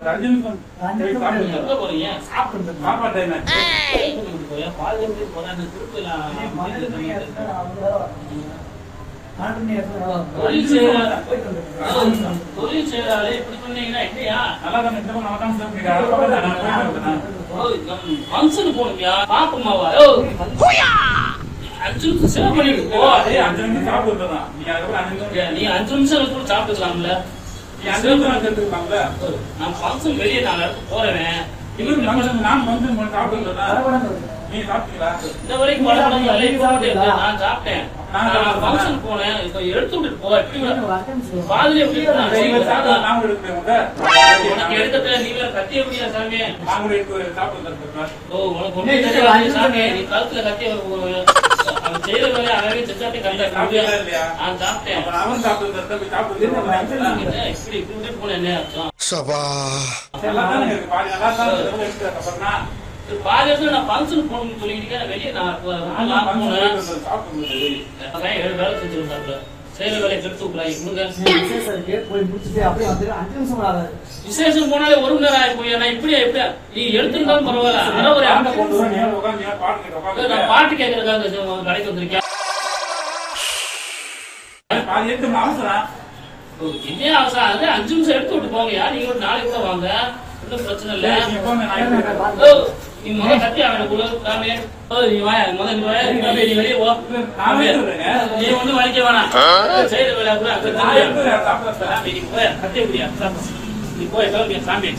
அஞ்சு நிமிஷம் சேவ் பண்ணிட்டு போ. 5 நிமிஷம் சாப்பிட்டுறதா நீ 5 நிமிஷம் கூட சாப்பிட்டுக்கலாம்ல. நான் ஃபங்க்ஷன் வெளியே நான் போறேன். நான் வந்து சாப்பிட்டு நீ சாப்பிட்டீங்களா? இந்த வரைக்கும் நான் சாப்பிட்டேன். நான் ஃபங்க்ஷன் போனேன். இப்ப எடுத்து விட்டுட்டு போ. பாதிலே உனக்கு எடுக்கல. நீ வேற கத்திய முடியா சாமி? ஓ உனக்கு ஒண்ணு தெரியாது சாமி. நீ கழுத்துல கத்திய செய்யற வேலையை அழகே செஞ்சாட்டே கண்ட நான் சாப்பிட்டேன். இப்படி இப்படி போன என்ன அர்த்தம்? பாதி நான் ஃபங்க்ஷன் போகணும்னு சொல்லிக்கிட்டே வெளியே நான் போனேன். 7 வேலை செஞ்சிருந்தாங்க. செய்யற வேலையை கெடுத்து விசேஷம் போனாலே 1 மணி நேரம் ஆகி போய் நான் இப்படியா இப்படியா நீ எடுத்துருந்தாலும் பரவாயில்ல. நான் பாட்டு கேட்கறதுக்காக கடைக்கு வந்திருக்கேன். என்ன அவசரம்? அது 5 நிமிஷம் எடுத்து விட்டு போங்கயா. நீங்க ஒரு நாளைக்கு கூட வாங்க. ஒன்றும் பிரச்சனை இல்லை. நீ முதல் கத்தி அவனுக்கு நீ வாயா முதல் நீ வெளியே போ. நீ ஒன்றும் வலிக்க வேணாம். செய்யற வேலை கூட நீ போய் கத்தி முடியா? நீ போய் சாமி